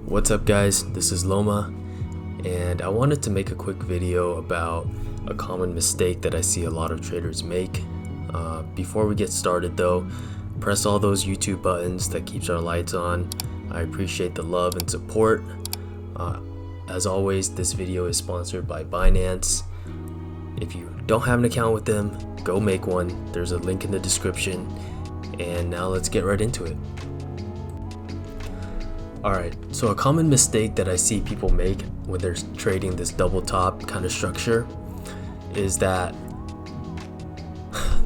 What's up guys, this is Loma, and I wanted to make a quick video about a common mistake that I see a lot of traders make. Before we get started though, press all those YouTube buttons that keeps our lights on. I appreciate the love and support. As always, this video is sponsored by Binance. If you don't have an account with them, go make one. There's a link in the description. And now let's get right into it. Alright, so a common mistake that I see people make when they're trading this double top kind of structure is that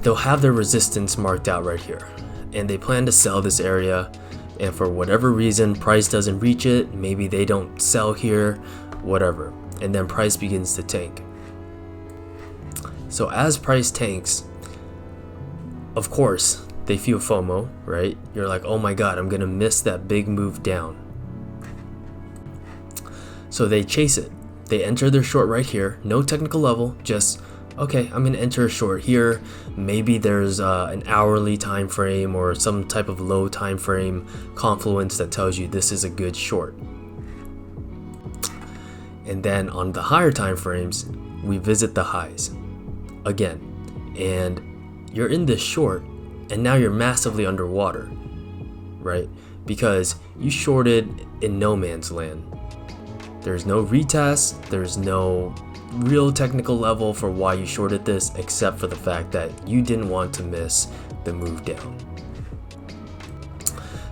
they'll have their resistance marked out right here and they plan to sell this area, and for whatever reason price doesn't reach it, maybe they don't sell here, whatever, and then price begins to tank. So as price tanks, of course they feel FOMO, right? You're like, oh my god, I'm gonna miss that big move down. So they chase it. They enter their short right here, no technical level, just okay, I'm gonna enter a short here. Maybe there's an hourly time frame or some type of low time frame confluence that tells you this is a good short. And then on the higher time frames, we visit the highs again, and you're in this short, and now you're massively underwater, right? Because you shorted in no man's land. There's no retest, there's no real technical level for why you shorted this, except for the fact that you didn't want to miss the move down.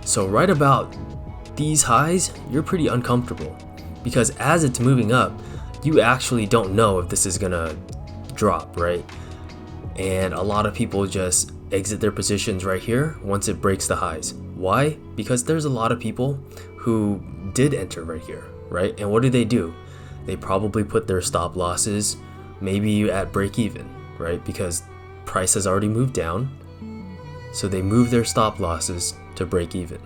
So right about these highs, you're pretty uncomfortable, because as it's moving up, you actually don't know if this is gonna drop, right? And a lot of people just exit their positions right here once it breaks the highs. Why? Because there's a lot of people who did enter right here, right? And what do? They probably put their stop losses maybe at break even, right? Because price has already moved down, so they move their stop losses to break even.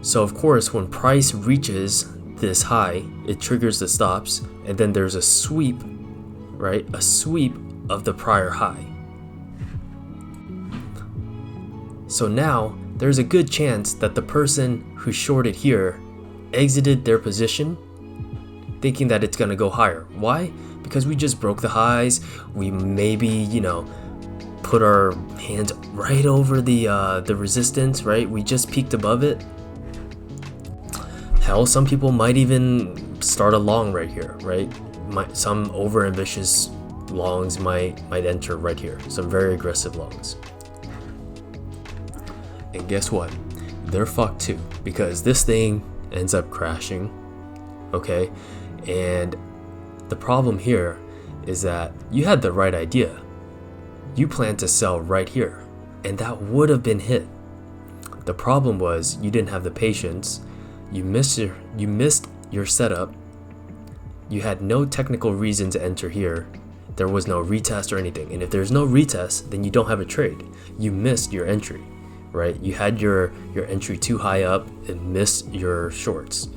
So of course, when price reaches this high, it triggers the stops, and then there's a sweep, right? A sweep of the prior high. So now there's a good chance that the person who shorted here exited their position thinking that it's gonna go higher. Why? Because we just broke the highs. We maybe, put our hands right over the resistance, right? We just peaked above it. Hell, some people might even start a long right here, right? Some over ambitious longs might enter right here. Some very aggressive longs. And guess what? They're fucked too, because this thing ends up crashing, okay? And the problem here is that you had the right idea. You planned to sell right here, and that would have been hit. The problem was you didn't have the patience. You missed your setup. You had no technical reason to enter here. There was no retest or anything. And if there's no retest, then you don't have a trade. You missed your entry, right? You had your entry too high up and missed your shorts.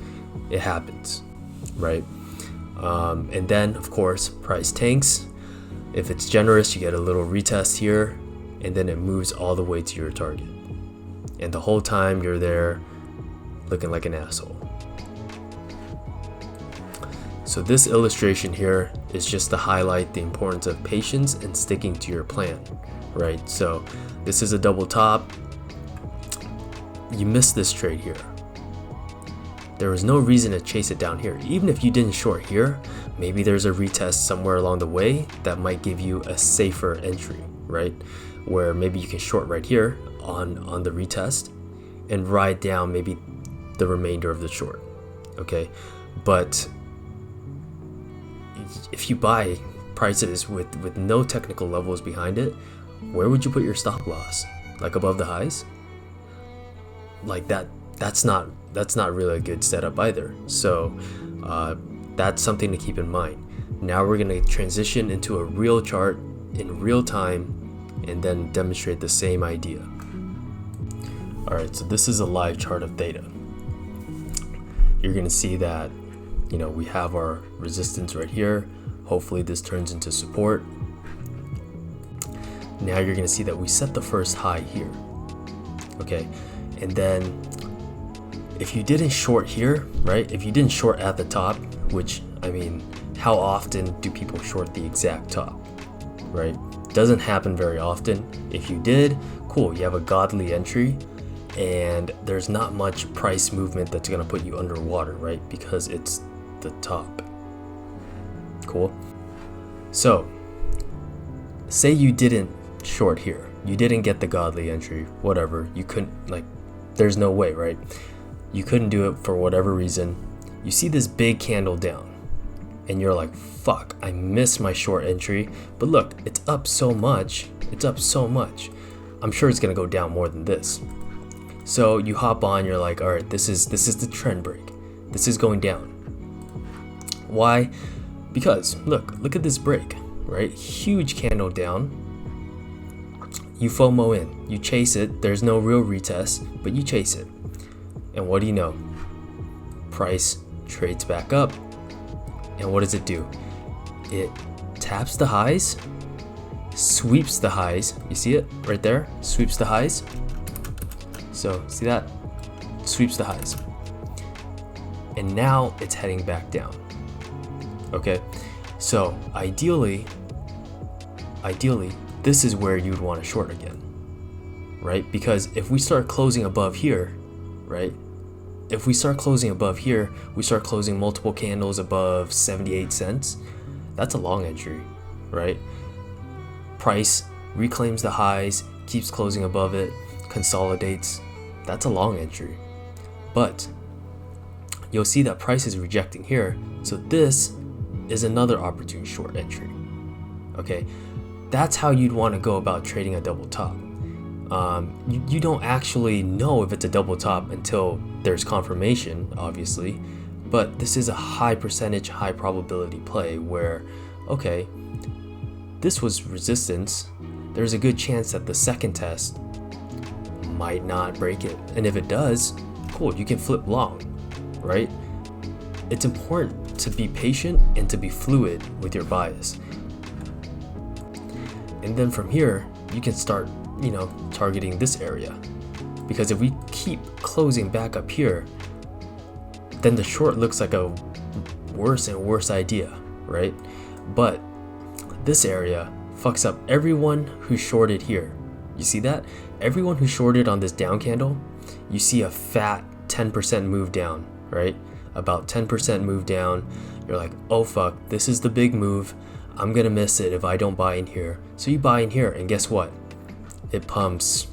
It happens, right? And then of course price tanks. If it's generous, you get a little retest here, and then it moves all the way to your target, and the whole time you're there looking like an asshole. So this illustration here is just to highlight the importance of patience and sticking to your plan, right? So this is a double top. You missed this trade here. There was no reason to chase it down here. Even if you didn't short here, maybe there's a retest somewhere along the way that might give you a safer entry, right? Where maybe you can short right here on the retest and ride down maybe the remainder of the short, okay? But if you buy prices with no technical levels behind it, where would you put your stop loss? Like above the highs? Like that's not really a good setup either. So that's something to keep in mind. Now we're going to transition into a real chart in real time and then demonstrate the same idea. Alright, so this is a live chart of theta. You're going to see that we have our resistance right here. Hopefully this turns into support. Now you're going to see that we set the first high here, okay? And then if you didn't short here, right? If you didn't short at the top, which, I mean, how often do people short the exact top, right? Doesn't happen very often. If you did, cool, you have a godly entry, and there's not much price movement that's gonna put you underwater, right? Because it's the top. Cool. So, say you didn't short here. You didn't get the godly entry, whatever. You couldn't, like, there's no way, right? You couldn't do it for whatever reason. You see this big candle down, and you're like, fuck, I missed my short entry. But look, it's up so much. It's up so much. I'm sure it's gonna go down more than this. So you hop on, you're like, all right, this is the trend break. This is going down. Why? Because look at this break, right? Huge candle down. You FOMO in, you chase it. There's no real retest, but you chase it. And what do you know? Price trades back up. And what does it do? It taps the highs, sweeps the highs. You see it right there? Sweeps the highs. So see that? Sweeps the highs. And now it's heading back down. Okay, so ideally, this is where you'd want to short again, right? Because if we start closing above here, right? If we start closing above here, we start closing multiple candles above 78 cents. That's a long entry, right? Price reclaims the highs, keeps closing above it, consolidates. That's a long entry. But you'll see that price is rejecting here. So this is another opportune short entry. Okay, that's how you'd want to go about trading a double top. You don't actually know if it's a double top until there's confirmation, obviously, but this is a high percentage, high probability play where, okay, this was resistance. There's a good chance that the second test might not break it, and if it does, cool, you can flip long, right? It's important to be patient and to be fluid with your bias. And then from here, you can start, targeting this area. Because if we keep closing back up here, then the short looks like a worse and worse idea, right? But this area fucks up everyone who shorted here. You see that? Everyone who shorted on this down candle, you see a fat 10% move down, right? About 10% move down. You're like, oh fuck, this is the big move. I'm gonna miss it if I don't buy in here. So you buy in here, and guess what? It pumps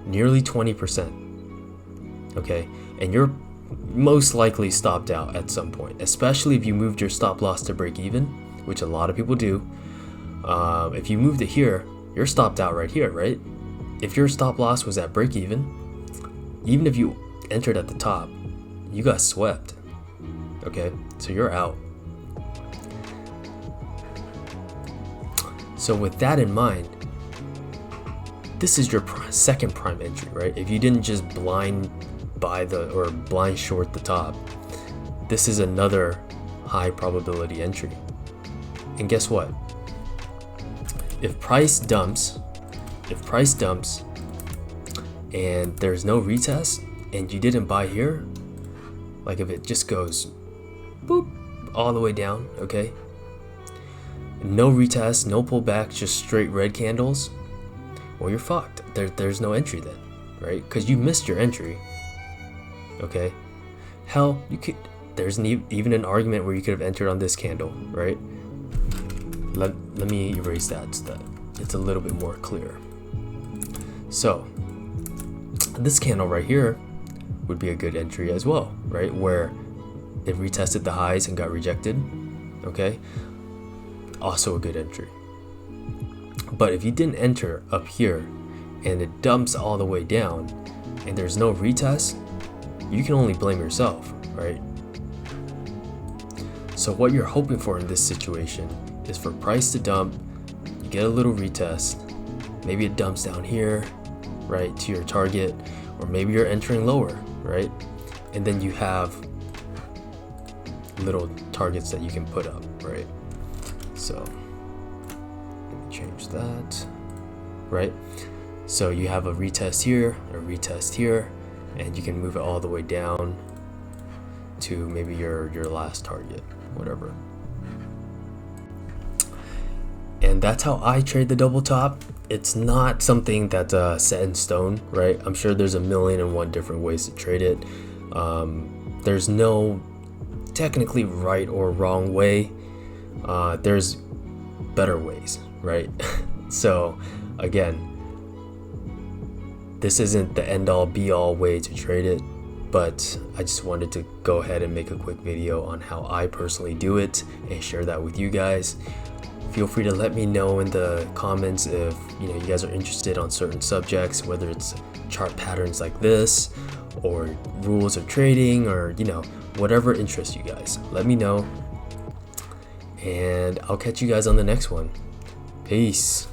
nearly 20%. Okay, and you're most likely stopped out at some point, especially if you moved your stop loss to break even, which a lot of people do. If you moved it here, you're stopped out right here, right? If your stop loss was at break even if you entered at the top, you got swept. Okay, so you're out. So with that in mind, this is your second prime entry, right? If you didn't just blind buy or blind short the top, this is another high probability entry. And guess what? If price dumps and there's no retest and you didn't buy here, like if it just goes boop all the way down, okay? No retest, no pullback, just straight red candles, well, you're fucked. There's no entry then, right? Because you missed your entry. Okay, hell, there's even an argument where you could have entered on this candle, right? Let me erase that so that it's a little bit more clear. So this candle right here would be a good entry as well, right? Where it retested the highs and got rejected. Okay, also a good entry. But if you didn't enter up here and it dumps all the way down and there's no retest, you can only blame yourself, right? So what you're hoping for in this situation is for price to dump, you get a little retest, maybe it dumps down here, right, to your target, or maybe you're entering lower, right? And then you have little targets that you can put up, right? So let me change that, right? So you have a retest here, and you can move it all the way down to maybe your last target, whatever. And that's how I trade the double top. It's not something that's set in stone, right? I'm sure there's a million and one different ways to trade it. There's no technically right or wrong way. There's better ways, right? So again, this isn't the end all be all way to trade it, but I just wanted to go ahead and make a quick video on how I personally do it and share that with you guys. Feel free to let me know in the comments if you guys are interested on certain subjects, whether it's chart patterns like this or rules of trading, or whatever interests you guys. Let me know, and I'll catch you guys on the next one. Peace.